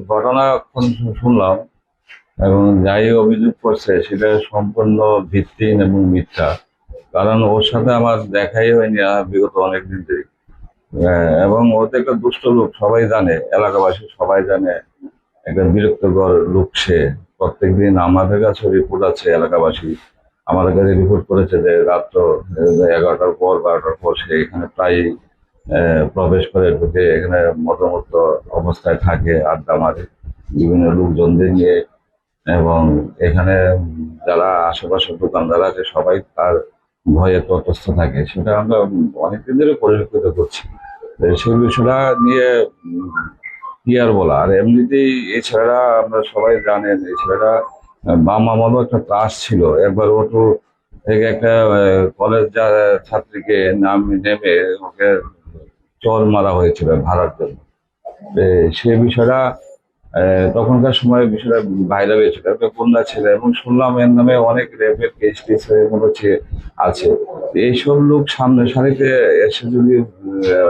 ঘটনা এখন শুনলাম, এবং যাই অভিযোগ করছে সেটা সম্পূর্ণ ভিত্তিহীন এবং মিথ্যা। কারণ ওর সাথে আমার দেখাই হয়নি বিগত অনেকদিন ধরে। এবং ও তো একটা দুষ্ট লোক, সবাই জানে, এলাকাবাসী সবাই জানে। একটা বিরক্তকর লোক সে। প্রত্যেকদিন আমাদের কাছে রিপোর্ট আছে, এলাকাবাসী আমাদের কাছে রিপোর্ট করেছে যে রাত্র 11টার পর 12টার পর সে এখানে প্রায় প্রবেশ করে ঢুকে এখানে মতো অবস্থায় থাকে, আড্ডা মারে বিভিন্ন লোকজনদের নিয়ে। এবং এখানে যারা আশেপাশের দোকানদার আছে সবাই তার ভয়ে তটস্থ থাকে, সেটা আমরা অনেকদিন ধরে পরিলক্ষিত করছি। তো সেই বিষয়টা নিয়ে কি আর বলা। আর এমনিতেই এই ছেলেটা, আমরা সবাই জানেন, এই ছেলেটা বাম আমলও একটা ত্রাস ছিল। একবার অটো থেকে একটা কলেজ ছাত্রীকে নেমে ওকে চর মারা হয়েছিল ভাড়ার জন্য। তো সে বিষয়টা তখনকার সময় বিষয়টা ভাইরাল হয়েছিল, একটা কন্যা ছেলে, এবং শুনলাম এর নামে অনেক রেপের কেস টেস হচ্ছে আছে। এইসব লোক সামনে সারিতে এসে যদি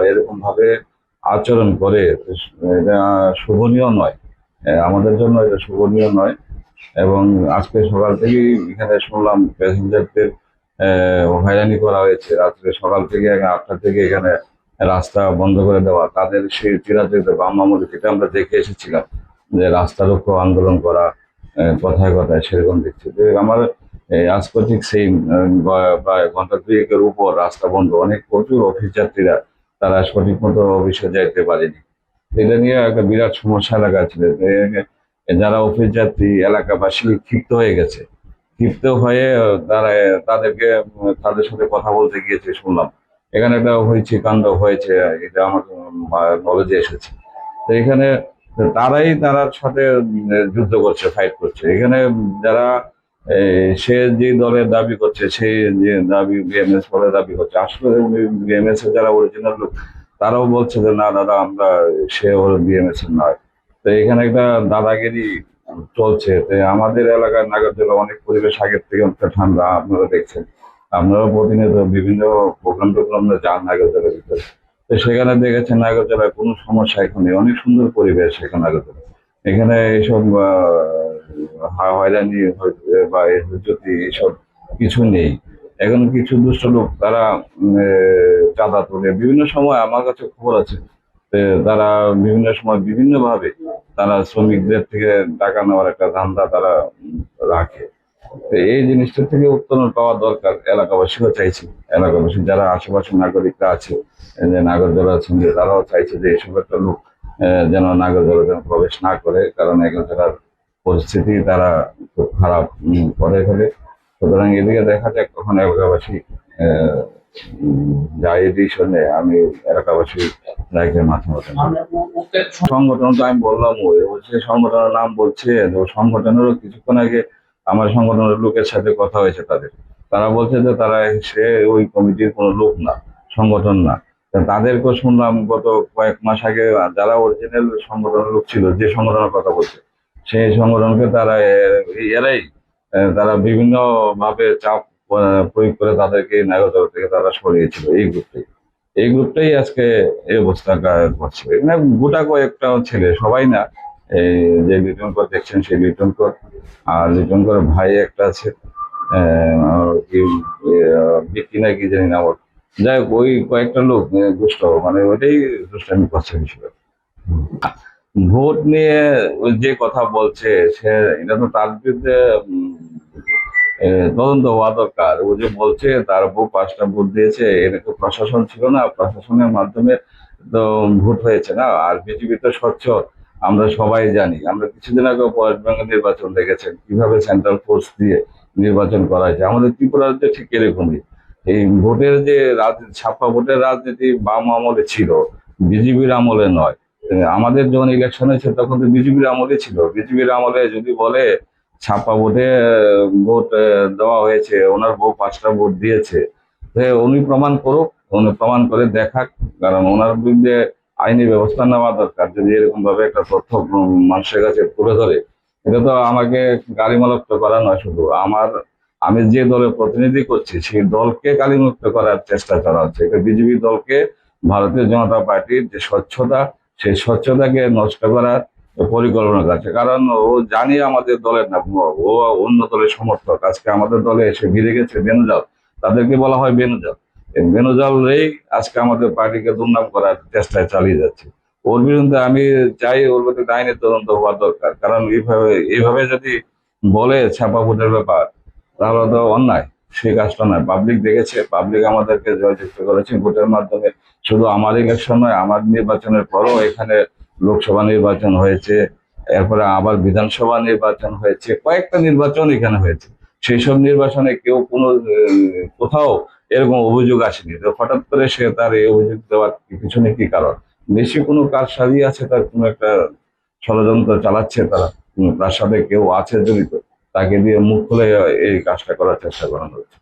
এরকম ভাবে আচরণ করে, তো এটা শোভনীয় নয়। আমাদের জন্য এটা শোভনীয় নয়। এবং আজকে সকাল থেকেই এখানে শুনলাম প্যাসেঞ্জারদের হয়রানি করা হয়েছে। রাত্রে সকাল থেকে 8টা থেকে এখানে রাস্তা বন্ধ করে দেওয়া, তাদের সেই চিরাচরিত বাম আমলে যেটা আমরা দেখে এসেছিলাম, যে রাস্তা রোকো আন্দোলন করা, কথায় কথায় সেরকম দেখছি। তো আমার আজকে ঠিক সেই প্রায় ঘন্টা দুয়েকের উপর রাস্তা বন্ধ, অনেক প্রচুর অফিস যাত্রীরা তারা সঠিক মতো অফিসে যাইতে পারেনি। এটা নিয়ে একটা বিরাট সমস্যা এলাকা ছিল। যারা অফিস যাত্রী, এলাকাবাসী ক্ষিপ্ত হয়ে গেছে। ক্ষিপ্ত হয়ে তারা তাদেরকে তাদের সাথে কথা বলতে গিয়েছে শুনলাম। এখানে একটা হয়েছে, কাণ্ড হয়েছে, এটা আমার নলেজে এসেছে। তো এখানে তারার সাথে যুদ্ধ করছে, ফাইট করছে এখানে। যারা সে যে দলের দাবি করছে, সেই যে দাবি বিএমএস বলে দাবি করছে, আসলে বিএমএস এর যারা অরিজিনাল লোক তারাও বলছে যে না দাদা, আমরা সে ওর বিএমএস এর নয়। তো এখানে একটা দাদাগিরি চলছে। তো আমাদের এলাকার নাগরদোলা অনেক পরিবেশ আগের থেকে অনেকটা ঠান্ডা, আপনারা দেখছেন। আপনারাও প্রতিনিয়ত বিভিন্ন প্রোগ্রাম টোগ্রাম যান নাগরদোলার ভিতরে। তো সেখানে দেখেছেন নাগরদোলায় কোনো সমস্যা এখন নেই, অনেক সুন্দর পরিবেশ এখানে নাগরদোলা। এখানে এইসব হয়রানি বা যদি এসব কিছু নেই। এখন কিছু দুষ্ট লোক তারা চাঁদা তোলে বিভিন্ন সময়, আমার কাছে খবর আছে। তারা বিভিন্ন সময় বিভিন্ন ভাবে তারা শ্রমিকদের থেকে টাকা নেওয়ার একটা ধান্দা তারা রাখে। তো এই জিনিসটা থেকে উত্তরণ পাওয়া দরকার, এলাকাবাসীও চাইছে। এলাকাবাসী যারা আশেপাশের নাগরিকরা আছে, এই যে নাগরদোলার সঙ্গে, তারাও চাইছে যে এসব একটা লোক যেন নাগরদোলা যেন প্রবেশ না করে, কারণ এখানকার পরিস্থিতি তারা খুব খারাপ করে ফেলে। সুতরাং এদিকে দেখা যাক কখন এলাকাবাসী আহ যায় এই ডিসিশনে। আমি এলাকাবাসী রাইখে মাথা মতো সংগঠন তো আমি বললাম, ওই হচ্ছে সংগঠনের নাম বলছে। তো সংগঠনেরও কিছুক্ষণ আগে আমার সংগঠনের লোকের সাথে কথা হয়েছে তাদের। তারা বলছে যে তারা সে ওই কমিটির কোনো লোক না, সংগঠন না। তা তাদেরকেও শুনলাম গত কয়েক মাস আগে, যারা অরিজিনাল সংগঠনের লোক ছিল, যে সংগঠনের কথা বলছে, সেই সংগঠনকে তারা এরাই তারা বিভিন্ন ভাবে চাপ প্রয়োগ করে তাদেরকে নাগরিকতা থেকে তারা সরিয়েছিল। এই গ্রুপটাই আজকে এই অবস্থা করছে। এখানে গোটা কয়েকটা ছেলে, সবাই না। এই যে লিটন কর দেখছেন, সেই লিটন কর, আর লিটন কর ভাই একটা আছে, কি বিক্রি না কি জানি না ওর। যাই হোক, ওই কয়েকটা লোক দুষ্ট, মানে ওইটাই দুষ্টামি করছে বিষয়। ভোট নিয়ে ওই যে কথা বলছে, সে এটা তো তার বিরুদ্ধে উম, তদন্ত হওয়া দরকার। ও যে বলছে তার বউ 5টা ভোট দিয়েছে, এটা তো প্রশাসন ছিল না, প্রশাসনের মাধ্যমে তো ভোট হয়েছে না। আর বিজেপি তো স্বচ্ছ, আমরা সবাই জানি। আমরা কিছুদিন আগে ওয়েস্ট বেঙ্গল নির্বাচন দেখেছেন কিভাবে সেন্ট্রাল ফোর্স দিয়ে নির্বাচন করা হয়েছে। আমাদের ত্রিপুরার যে ঠিক এরকমই। এই ভোটের যে রাজনীতি, ছাপ্পা ভোটের রাজনীতি বাম আমলে ছিল, বিজেপির আমলে নয়। আমাদের যখন ইলেকশন হয়েছে তখন তো বিজেপির আমলে ছিল। বিজেপির আমলে যদি বলে ছাপ্পা ভোটে ভোট দেওয়া হয়েছে, ওনার বউ 5টা ভোট দিয়েছে, উনি প্রমাণ করুক, উনি প্রমাণ করে দেখাক। কারণ ওনার বিরুদ্ধে আইনি ব্যবস্থা নেওয়া দরকার। যদি এরকম ভাবে একটা তথ্য মানুষের কাছে তুলে ধরে, এটা তো আমাকে গালিমালক্ত করা নয়, শুধু আমি যে দলের প্রতিনিধি করছি সেই দলকে গালিমুক্ত করার চেষ্টা করা হচ্ছে। এটা বিজেপি দলকে, ভারতীয় জনতা পার্টির যে স্বচ্ছতা, সেই স্বচ্ছতাকে নষ্ট করার পরিকল্পনা করছে, কারণ ও জানি আমাদের দলের না, ও অন্য দলের সমর্থক। আজকে আমাদের দলে এসে ভিড়ে গেছে বেনজাল, তাদেরকে বলা হয় বেনজাল। এই বেনজালরাই আজকে আমাদের পার্টিকে দুর্নাম করার চেষ্টায় চালিয়ে যাচ্ছে। ওর বিরুদ্ধে আমি চাই, ওর বিরুদ্ধে আইনের তদন্ত হওয়া দরকার, কারণ এইভাবে যদি বলে ছাপা ভোটের ব্যাপার, তাহলে তো অন্যায়। সেই কাজটা নয়, পাবলিক দেখেছে, পাবলিক আমাদেরকে জয়যুক্ত করেছে ভোটের মাধ্যমে। শুধু আমার ইলেকশন নয়, আমার নির্বাচনের পরও এখানে লোকসভা নির্বাচন হয়েছে, এরপরে আবার বিধানসভা নির্বাচন হয়েছে, কয়েকটা নির্বাচন এখানে হয়েছে। সেই সব নির্বাচনে কেউ কোনো কোথাও এরকম অভিযোগ আসেনি, তো হঠাৎ করে সে তার এই অভিযোগ দেওয়ার পিছনে কি কারণ? বেশি কোনো কাজ সাজিয়ে আছে, তার কোনো একটা ষড়যন্ত্র চালাচ্ছে তারা, তার সাথে কেউ আছে জড়িত, তাকে দিয়ে মুখ খুলে এই কাজটা করার চেষ্টা করানো হচ্ছে।